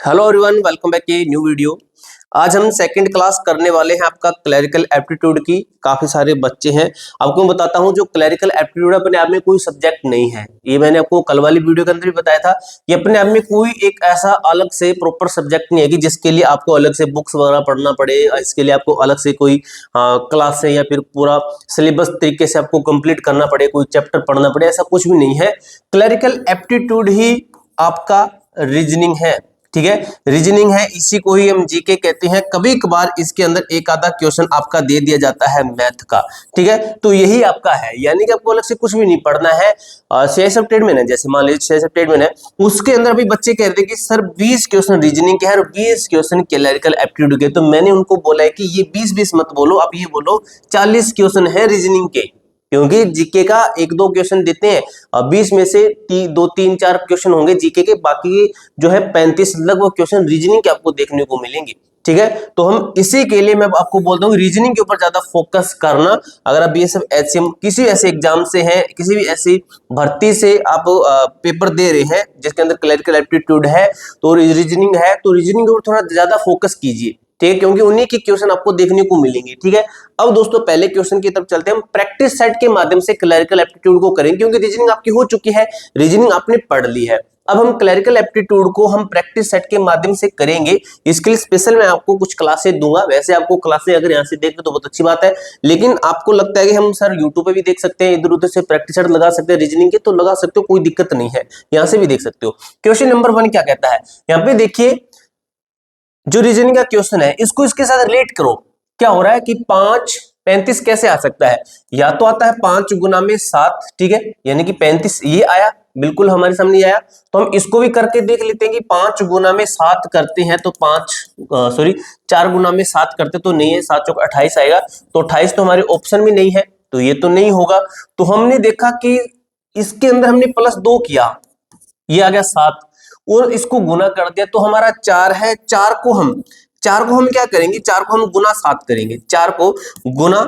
Hello everyone, welcome back to new video. आज हम second class करने वाले हैं आपका क्लरिकल एप्टीट्यूड की। काफी सारे बच्चे हैं। आपको मैं बताता हूं, जो क्लरिकल एप्टीट्यूड अपने आप में कोई सब्जेक्ट नहीं है। ये मैंने आपको कल वाली वीडियो के अंदर भी बताया था। ये अपने आप में कोई एक ऐसा अलग से प्रॉपर सब्जेक्ट नहीं है कि जिसके लिए आपको अलग से बुक्स वगैरह पढ़ना पड़े, इसके लिए आपको अलग से कोई क्लास से या फिर पूरा सिलेबस तरीके से आपको कंप्लीट करना पड़े, कोई चैप्टर पढ़ना पड़े, ऐसा कुछ भी नहीं है। क्लरिकल एप्टीट्यूड ही आपका रीजनिंग है। ठीक है, रीजनिंग है, इसी को ही हम जीके कहते हैं। कभी कभार इसके अंदर एक आधा क्वेश्चन आपका दे दिया जाता है मैथ का। ठीक है, तो यही आपका है, यानी कि आपको अलग से कुछ भी नहीं पढ़ना है। सीआईएसएफ ट्रेडमैन है, जैसे मान लीजिए सीआईएसएफ ट्रेडमैन है, उसके अंदर अभी बच्चे कह रहे थे कि सर 20 क्वेश्चन रीजनिंग के है और 20 क्वेश्चन क्लरिकल एप्टीट्यूड के। तो मैंने उनको बोला है कि ये 20-20 मत बोलो, आप ये बोलो 40 क्वेश्चन है रीजनिंग के, क्योंकि जीके का 1-2 क्वेश्चन देते हैं। 20 में से 2-3-4 क्वेश्चन होंगे जीके के, बाकी जो है 35 लगभग क्वेश्चन रीजनिंग के आपको देखने को मिलेंगे। ठीक है, तो हम इसी के लिए मैं आपको बोलता हूँ रीजनिंग के ऊपर ज्यादा फोकस करना। अगर आप बीएसएफ एचसीएम किसी ऐसे एग्जाम से हैं, किसी भी ऐसी भर्ती से आप पेपर दे रहे हैं जिसके अंदर क्लरिकल एप्टीट्यूड है, तो रीजनिंग है, तो रीजनिंग के ऊपर थोड़ा ज्यादा फोकस कीजिए। ठीक है, क्योंकि उन्हीं के क्वेश्चन आपको देखने को मिलेंगे। ठीक है, अब दोस्तों पहले क्वेश्चन की तरफ चलते हैं। हम प्रैक्टिस सेट के माध्यम से क्लरिकल एप्टीट्यूड को करेंगे, क्योंकि रीजनिंग आपकी हो चुकी है, रीजनिंग आपने पढ़ ली है। अब हम क्लरिकल एप्टीट्यूड को हम प्रैक्टिस सेट के माध्यम से करेंगे। इसके लिए स्पेशल मैं आपको कुछ क्लासेस दूंगा। वैसे आपको क्लासेस अगर यहाँ से देख रहे तो बहुत अच्छी बात है, लेकिन आपको लगता है कि हम सर यूट्यूब पे भी देख सकते हैं, इधर उधर से प्रैक्टिस सेट लगा सकते हैं रीजनिंग के, तो लगा सकते हो, कोई दिक्कत नहीं है, यहाँ से भी देख सकते हो। क्वेश्चन नंबर 1 क्या कहता है, यहाँ पे देखिए, जो रीजनिंग का क्वेश्चन है इसको इसके साथ रिलेट करो। क्या हो रहा है कि 5-35 कैसे आ सकता है, या तो आता है 5 गुना में 7। ठीक है, यानी कि 35 ये आया, बिल्कुल हमारे सामने आया। तो हम इसको भी करके देख लेते हैं कि 5 गुना में 7 करते हैं तो 4 गुना में 7 करते तो नहीं है, 7 चौक 28 आएगा। तो 28 तो हमारे ऑप्शन में नहीं है, तो ये तो नहीं होगा। तो हमने देखा कि इसके अंदर हमने +2 किया, ये आ गया 7, और इसको गुना कर दिया तो हमारा 4 है। 4 को हम क्या करेंगे, 4 को हम गुना 7 करेंगे। 4 को गुना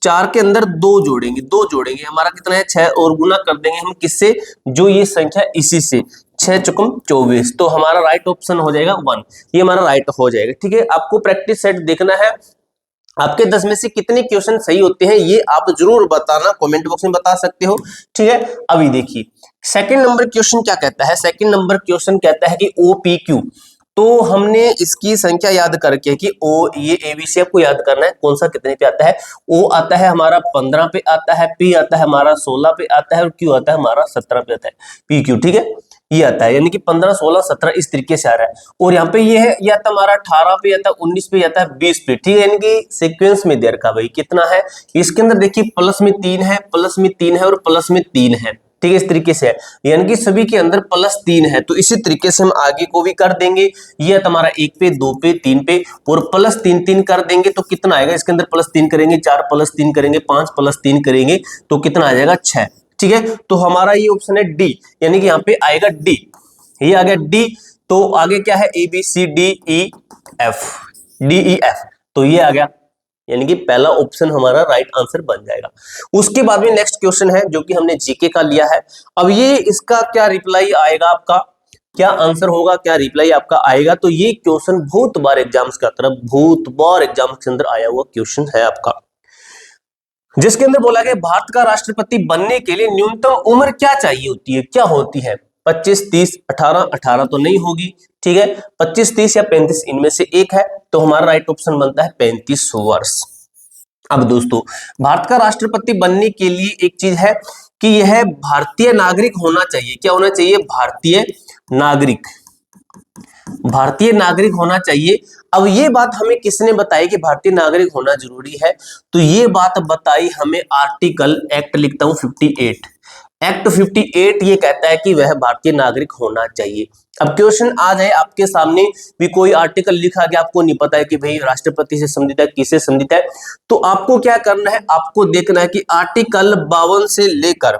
4 के अंदर 2 जोड़ेंगे, हमारा कितना है 6, और गुना कर देंगे हम किससे, जो ये संख्या इसी से, 6 चौकम 24, तो हमारा राइट ऑप्शन हो जाएगा 1, ये हमारा राइट हो जाएगा। ठीक है, आपको प्रैक्टिस सेट देखना है, आपके 10 में से कितने क्वेश्चन सही होते हैं ये आप जरूर बताना, कमेंट बॉक्स में बता सकते हो। ठीक है, अभी देखिए सेकंड नंबर क्वेश्चन क्या कहता है। सेकंड नंबर क्वेश्चन कहता है कि OPQ, तो हमने इसकी संख्या याद करके कि ओ, ये ABC आपको याद करना है, कौन सा कितने पे आता है। O आता है हमारा 15 पे आता है, P आता है हमारा 16 पे आता है, और Q आता है हमारा 17 पे आता है, PQ। ठीक है, ये आता है, यानी कि 15, 16, 17 इस तरीके से आ रहा है। और यहाँ पे ये है, या तो हमारा 18 पे, या तो 19 पे, या तो 20 पे। ठीक है, यानी कि सीक्वेंस में दे रखा भाई कितना है। इसके अंदर देखिए प्लस में 3 है, प्लस में 3 है, और प्लस में 3 है। ठीक है, इस तरीके से है, यानी कि सभी के अंदर +3 है। तो इसी तरीके से हम आगे को भी कर देंगे। ये तुम्हारा 1 पे, 2 पे, 3 पे, और +3 कर देंगे तो कितना आएगा, इसके अंदर +3 करेंगे, 4 +3 करेंगे, 5 +3 करेंगे, तो कितना आ जाएगा 6। ठीक है, तो हमारा ये ऑप्शन है डी, यानी कि यहाँ पे आएगा डी, ये आ गया डी। तो आगे क्या है, ABCDEF, DEF, तो ये आ गया, यानी कि पहला ऑप्शन हमारा राइट आंसर बन जाएगा। उसके बाद में नेक्स्ट क्वेश्चन है जो कि हमने जीके का लिया है। अब ये इसका क्या रिप्लाई आएगा, आपका क्या आंसर होगा, क्या रिप्लाई आपका आएगा। तो ये क्वेश्चन बहुत बार एग्जाम्स का तरफ, बहुत बार एग्जाम्स के अंदर आया हुआ क्वेश्चन है आपका, जिसके अंदर बोला गया भारत का राष्ट्रपति बनने के लिए न्यूनतम उम्र क्या चाहिए होती है, क्या होती है। 25, 30, 18, 18 तो नहीं होगी। ठीक है, 25, 30 या 35 इनमें से एक है, तो हमारा राइट ऑप्शन बनता है 35 वर्ष। अब दोस्तों, भारत का राष्ट्रपति बनने के लिए एक चीज है कि यह भारतीय नागरिक होना चाहिए। क्या होना चाहिए, भारतीय नागरिक, भारतीय नागरिक होना चाहिए। अब ये बात हमें किसने बताई कि भारतीय नागरिक होना जरूरी है, तो ये बात बताई हमें आर्टिकल, एक्ट लिखता हूं 58, एक्ट 58 ये कहता है कि वह भारतीय नागरिक होना चाहिए। अब क्वेश्चन आ जाए आपके सामने भी, कोई आर्टिकल लिखा गया, आपको नहीं पता है कि भाई राष्ट्रपति से संबंधित है, किससे संबंधित है, तो आपको क्या करना है, आपको देखना है कि आर्टिकल 52 से लेकर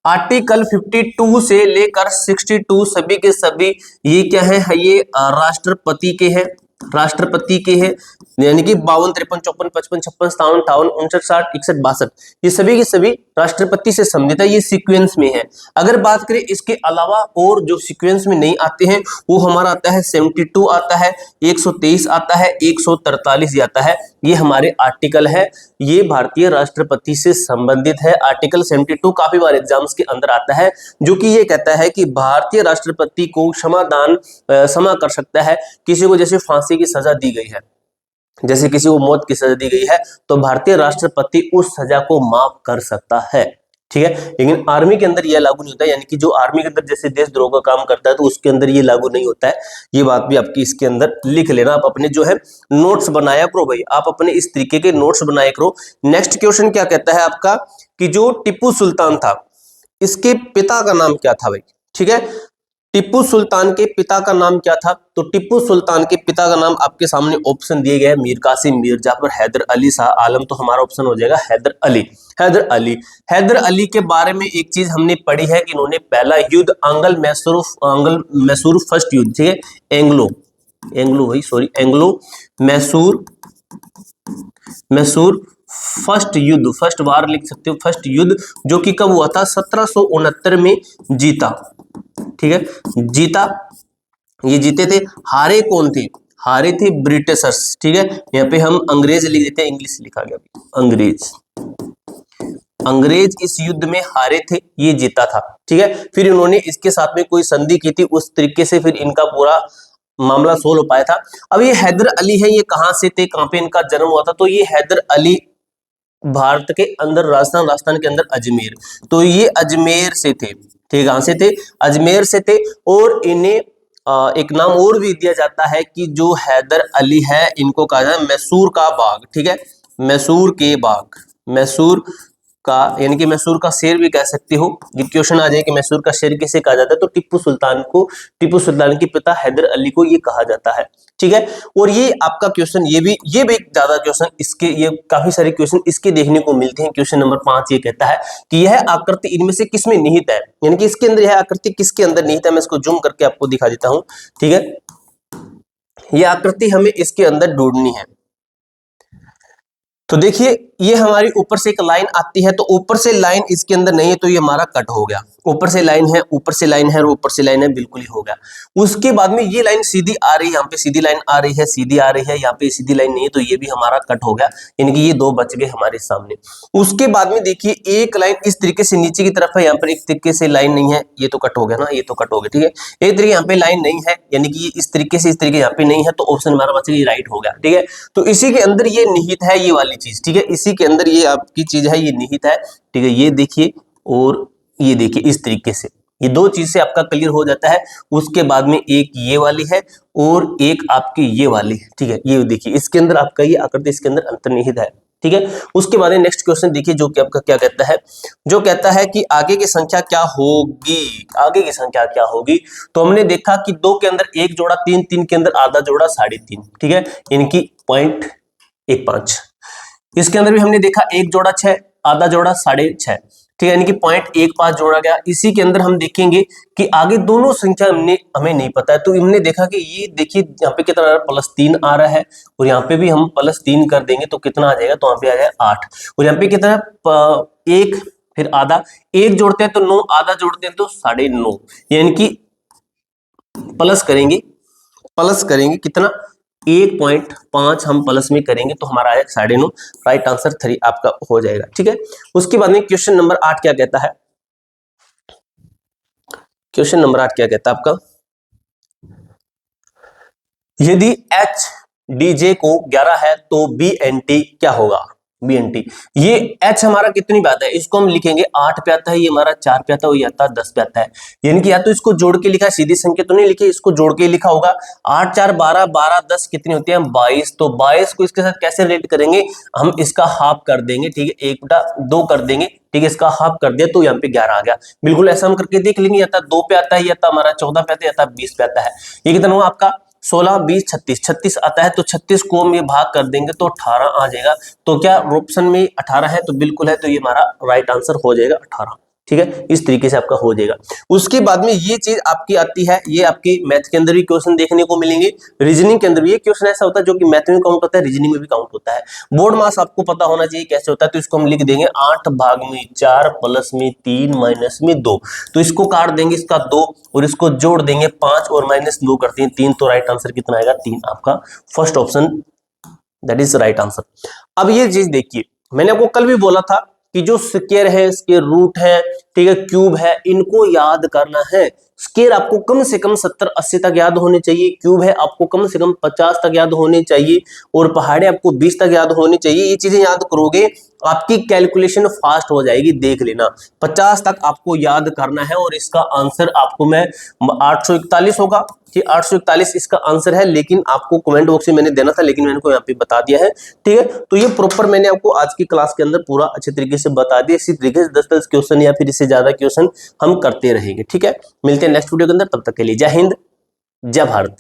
आर्टिकल 52 से लेकर 62 सभी के सभी ये क्या है, ये राष्ट्रपति के हैं, राष्ट्रपति के हैं। यानी कि 52, 53, 54, 55, 56, 57, 58, 59, 60, 61, 62 ये सभी के सभी राष्ट्रपति से संबंधित है, ये सीक्वेंस में है। अगर बात करें इसके अलावा और जो सीक्वेंस में नहीं आते हैं वो हमारा आता है 72 आता है, 123 आता है, 143 आता है। ये हमारे आर्टिकल है, ये भारतीय राष्ट्रपति से संबंधित है। आर्टिकल 72 काफी बार एग्जाम्स के अंदर आता है, जो कि ये कहता है कि भारतीय राष्ट्रपति को क्षमा कर सकता है किसी को, जैसे फांसी की सजा दी गई है, जैसे किसी को मौत की सजा दी गई है तो भारतीय राष्ट्रपति उस सजा को माफ कर सकता है, ठीक है। लेकिन आर्मी के अंदर यह लागू नहीं होता है, यानी कि जो आर्मी के अंदर जैसे देशद्रोह का काम करता है तो उसके अंदर ये लागू नहीं होता है। ये बात भी आपकी इसके अंदर लिख लेना, आप अपने जो है नोट्स बनाया करो भाई, आप अपने इस तरीके के नोट्स बनाया करो। नेक्स्ट क्वेश्चन क्या कहता है आपका कि जो टिप्पू सुल्तान था इसके पिता का नाम क्या था भाई, ठीक है। टिप्पू सुल्तान के पिता का नाम क्या था? तो टिप्पू सुल्तान के पिता का नाम आपके सामने ऑप्शन दिए गए हैं, मीर कासिम, मीर जाफर, हैदर अली, शाह आलम। तो हमारा ऑप्शन हो जाएगा हैदर अली। हैदर अली, हैदर अली के बारे में एक चीज हमने पढ़ी है कि इन्होंने पहला युद्ध आंग्ल मैसूर फर्स्ट युद्ध, ठीक है, एंग्लो मैसूर फर्स्ट युद्ध, फर्स्ट वार लिख सकते हो, फर्स्ट युद्ध, जो कि कब हुआ था? 1769 में जीता, ठीक है, जीता, ये जीते थे। हारे कौन थे? हारे थे ब्रिटिशर्स, ठीक है। यहाँ पे हम अंग्रेज लिख देते हैं, इंग्लिश लिखा गया, अंग्रेज इस युद्ध में हारे थे, ये जीता था, ठीक है। फिर इन्होंने इसके साथ में कोई संधि की थी, उस तरीके से फिर इनका पूरा मामला सोल्व हो पाया था। अब ये हैदर अली है, ये कहां से थे, कहां पे इनका जन्म हुआ था? तो ये हैदर अली भारत के अंदर राजस्थान के अंदर अजमेर, तो ये अजमेर से थे, ठीक, कहां से थे? अजमेर से थे। और इन्हें एक नाम और भी दिया जाता है कि जो हैदर अली है इनको कहा जाता है मैसूर का बाग, ठीक है, मैसूर के बाग, मैसूर का, यानी कि मैसूर का शेर भी कह सकते हो। जब क्वेश्चन आ जाए कि मैसूर का शेर किसे कहा जाता है तो टिप्पू सुल्तान के पिता हैदर अली को ये कहा जाता है, ठीक है। और ये आपका क्वेश्चन, ये भी ज्यादा क्वेश्चन इसके, ये काफी सारे क्वेश्चन इसके देखने को मिलते हैं। क्वेश्चन नंबर 5 ये कहता है कि यह आकृति इनमें से किसमें निहित है, यानी कि इसके अंदर यह आकृति किसके अंदर निहित है। मैं इसको जूम करके आपको दिखा देता हूं, ठीक है। यह आकृति हमें इसके अंदर ढूंढनी है। तो देखिए ये हमारी ऊपर से एक लाइन आती है, तो ऊपर से लाइन इसके अंदर नहीं है तो ये हमारा कट हो गया। ऊपर से लाइन है, ऊपर से लाइन है और ऊपर से लाइन है, बिल्कुल ही हो गया। उसके बाद में ये लाइन सीधी आ रही है, यहाँ पे सीधी लाइन आ रही है, सीधी आ रही है, यहाँ पे सीधी लाइन नहीं है तो ये भी हमारा कट हो गया, यानी कि ये दो बच गए हमारे सामने। उसके बाद में देखिए एक लाइन इस तरीके से नीचे की तरफ है, यहाँ पर एक तरीके से लाइन नहीं है, ये तो कट हो गया ना, ये तो कट हो गया, ठीक है। एक तरीके यहाँ पे लाइन नहीं है, यानी कि ये इस तरीके से, इस तरीके यहाँ पे नहीं है, तो ऑप्शन हमारा बच गया, राइट हो गया, ठीक है। तो इसी के अंदर ये निहित है, ये वाली चीज, ठीक है, इसी के अंदर ये आपकी चीज है, ये निहित है, ठीक है। ये देखिए और ये देखिए, इस तरीके से ये दो चीज से आपका क्लियर हो जाता है। उसके बाद में एक ये वाली है और एक आपकी ये वाली है, ठीक है। ये देखिए इसके अंदर आपका ये आकृति इसके अंदर अंतर्निहित है, ठीक है। उसके बाद नेक्स्ट क्वेश्चन देखिए जो कि आपका क्या कहता है, जो कहता है कि आगे की संख्या क्या होगी, आगे की संख्या क्या होगी। तो हमने देखा कि 2 के अंदर 1 जोड़ा, 3 3 के अंदर आधा जोड़ा 3.5, ठीक है, इनकी 0.15। इसके अंदर भी हमने देखा 1 जोड़ा 6, आधा जोड़ा 6.5, ठीक है, यानी कि 0.15 जोड़ा गया। इसी के अंदर हम देखेंगे कि आगे दोनों संख्या हमें नहीं पता है, तो हमने देखा कि ये देखिए यहाँ पे कितना +3 आ रहा है और यहाँ पे भी हम +3 कर देंगे तो कितना आ जाएगा, तो यहाँ पे आ जाएगा 8। और यहाँ पे कितना 1 फिर आधा, 1 जोड़ते हैं तो 9, आधा जोड़ते हैं तो 9.5, यानी कि प्लस करेंगे कितना 1.5 हम प्लस में करेंगे तो हमारा आएगा 9.5, राइट आंसर 3 आपका हो जाएगा, ठीक है। उसके बाद में क्वेश्चन नंबर 8 क्या कहता है, क्वेश्चन नंबर 8 क्या कहता है आपका, यदि एच डी जे को 11 है तो बी एन टी क्या होगा, बी एन टी। ये एच हमारा कितनी पे आता है, इसको हम लिखेंगे 8 पे आता है, ये हमारा 4 पे आता है, ये आता है 10 पे आता है, यानी कि या तो इसको जोड़ के लिखा है, सीधी संख्या तो नहीं लिखी, इसको जोड़ के लिखा होगा। 8 4 12, 12 10 कितनी होती है 22, तो 22 को इसके साथ कैसे रिलेट करेंगे, हम इसका हाफ कर देंगे, ठीक है, 1/2 कर देंगे, ठीक है, इसका हाफ कर दिया तो यहाँ पे 11 आ गया। बिल्कुल ऐसा हम करके देख लेंगे, या 2 पे आता है, या हमारा 14 पे आता है, या 20 पे आता है। ये कितना हुआ आपका 16 20 36, 36 आता है, तो 36 को हम ये भाग कर देंगे तो 18 आ जाएगा। तो क्या ऑप्शन में 18 है, तो बिल्कुल है, तो ये हमारा राइट आंसर हो जाएगा 18। ठीक है, इस तरीके से आपका हो जाएगा। उसके बाद में ये चीज आपकी आती है, ये आपकी मैथ के अंदर भी क्वेश्चन देखने को मिलेंगे, रीजनिंग के अंदर भी ये क्वेश्चन ऐसा होता है जो कि मैथ में काउंट होता है, रीजनिंग में भी काउंट होता है। बोर्ड मास आपको पता होना चाहिए कैसे होता है, तो इसको हम लिख देंगे 8 भाग में 4 प्लस में 3 माइनस में 2, तो इसको काट देंगे इसका 2 और इसको जोड़ देंगे 5 और माइनस 2 करते हैं 3, तो राइट आंसर कितना आएगा 3, आपका first option that is right answer. अब ये चीज देखिए, मैंने आपको कल भी बोला था कि जो स्क्वायर है, स्क्वायर रूट है, ठीक है, क्यूब है, इनको याद करना है। स्क्वायर आपको कम से कम 70-80 तक याद होने चाहिए, क्यूब है आपको कम से कम 50 तक याद होने चाहिए, और पहाड़े आपको 20 तक याद होनी चाहिए। ये चीजें याद करोगे आपकी कैलकुलेशन फास्ट हो जाएगी, देख लेना। 50 तक आपको याद करना है, और इसका आंसर आपको मैं 841 होगा कि 841 इसका आंसर है, लेकिन आपको कमेंट बॉक्स में मैंने देना था, लेकिन मैंने को यहाँ पे बता दिया है, ठीक है। तो ये प्रॉपर मैंने आपको आज की क्लास के अंदर पूरा अच्छे तरीके से बता दिया। इसी तरीके से 10-10 क्वेश्चन या फिर इससे ज्यादा क्वेश्चन हम करते रहेंगे, ठीक है। मिलते हैं नेक्स्ट वीडियो के अंदर, तब तक के लिए जय हिंद, जय भारत।